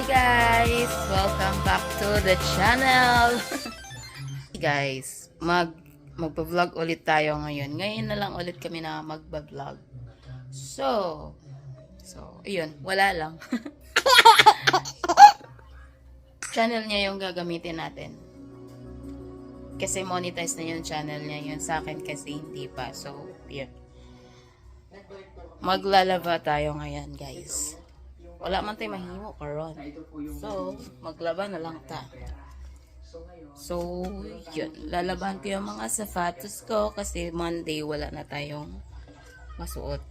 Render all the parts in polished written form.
guys! Welcome back to the channel! Guys, magpa-vlog ulit tayo ngayon. Ngayon na lang ulit kami na magpa-vlog. So, ayun, wala lang. Channel niya yung gagamitin natin. Kasi monetize na yung channel niya. Yun sa akin kasi hindi pa. So, yun. Maglalaba tayo ngayon, guys. Wala man tayo mahimo karon. So, maglaba na lang ta. So, yun. Lalaban ko yung mga sapatos ko kasi Monday wala na tayong masuot.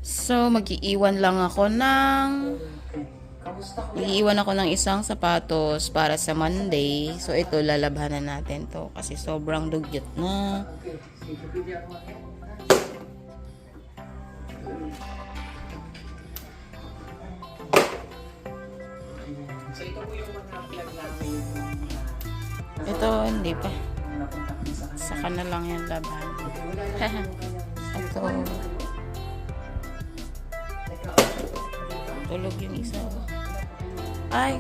So, mag-iiwan ako ng isang sapatos para sa Monday. So, ito lalabanan natin to kasi sobrang dugyot na. Ito, hindi pa. Saka na lang yung laban. Ito. Tulog yung isa. Ay,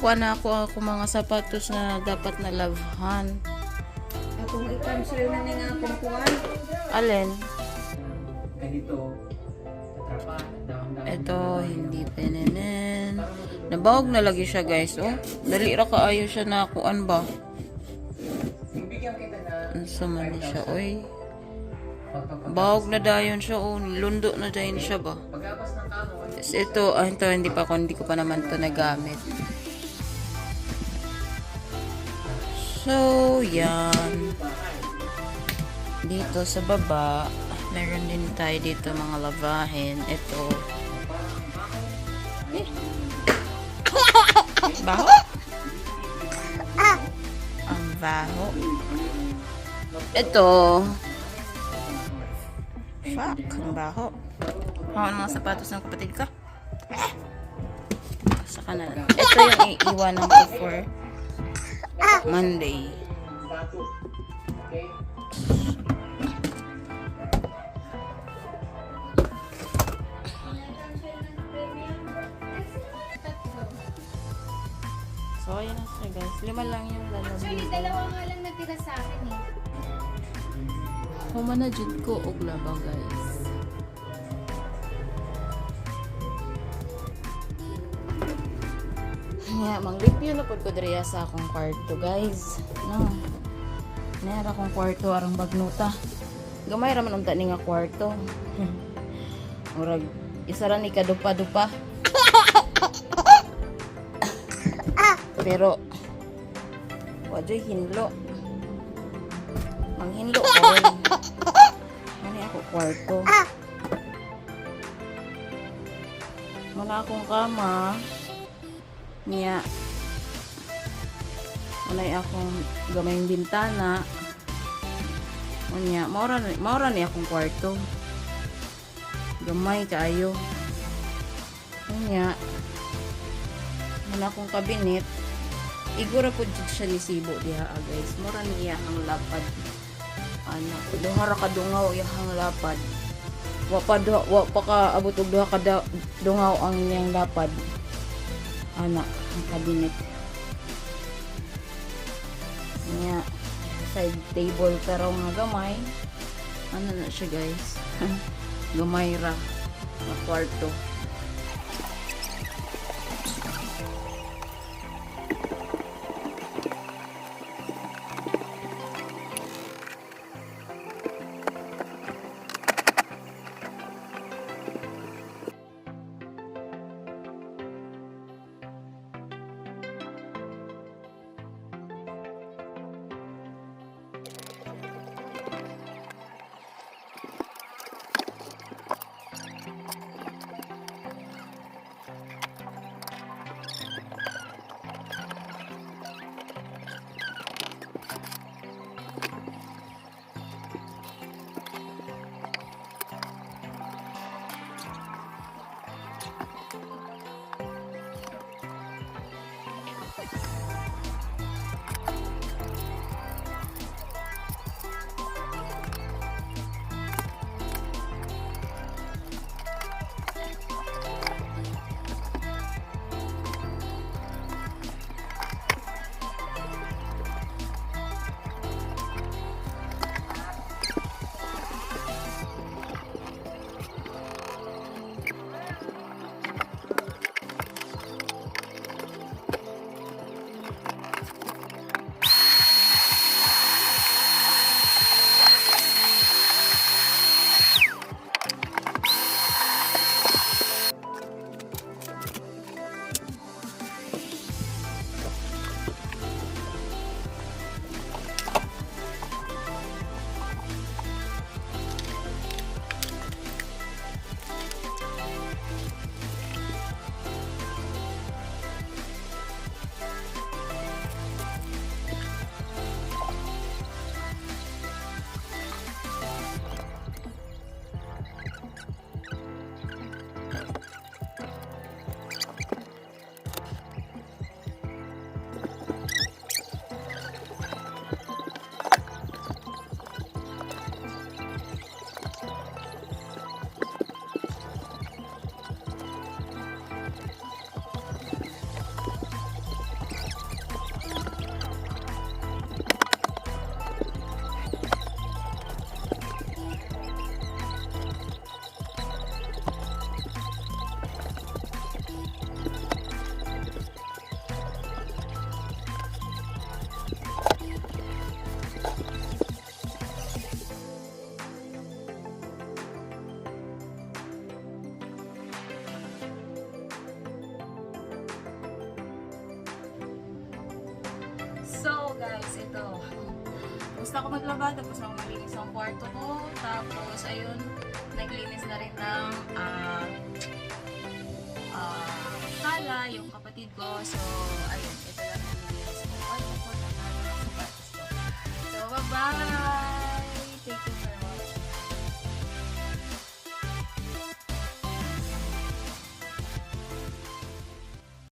kuha na ako mga sapatos na dapat na labhan. Akong i-cancel na nga akong kuhan. Alin? Ganito. Ito, hindi pininin. Nabawag na lagi siya, guys. Oh, dali ra kaayo siya na kuan ba? Bibigyan kita na Ano man siya, oy. Bawag na dayon siya, oh. Lundo na dayon siya ba? pagabas ng kahoy. Tapos ito, hindi ko pa naman to nagamit. So, yan. Dito sa baba, meron din tayo dito mga lavahin. Ito. Baho? Ang baho. Ito. Fuck, ang baho. Hawan mga sapatos ng kapatid ka. Saka na lang. Ito yung iiwanan ko for Monday. Okay? So, ayan na siya, guys. 5 lang yung lalabas. Actually, dalawa nga lang natira sa akin eh. Humanadjud ko og labang, guys. Nga, mang-review na po ko diriya sa akong kwarto, guys. No. Nera akong kwarto arang bagnuta. Gamay ra man unta ni nga kwarto. Murag isa ra ni kadupa-dupa. Pero wajoy hinlo. Manghinlo ko rin. Ano ako kwarto? Muna akong kama. Niya. Unay akong gamayng bintana. Unya, maura ni akong kwarto. Gamay kaayo. Unya. Muna akong kabinet. Igura po dyan siya ni Sibo diha, guys. Mura niya ang lapad. Ano, duha ra ka dungaw iyang lapad. Wa pa ka abot og duha ka dungaw ang iyang lapad. Ana, ang kabinet. Niya, side table pero nga gamay. Ano na siya, guys? Gamay ra na kwarto. ito. Gusto ako maglaba, tapos ako maglinis ang kwarto ko. Tapos, ayun, naglinis na rin ng sala, yung kapatid ko. So, ayun, ito lang yung nilinis ko. Kwarto ko, sapatos ko. So, bye-bye!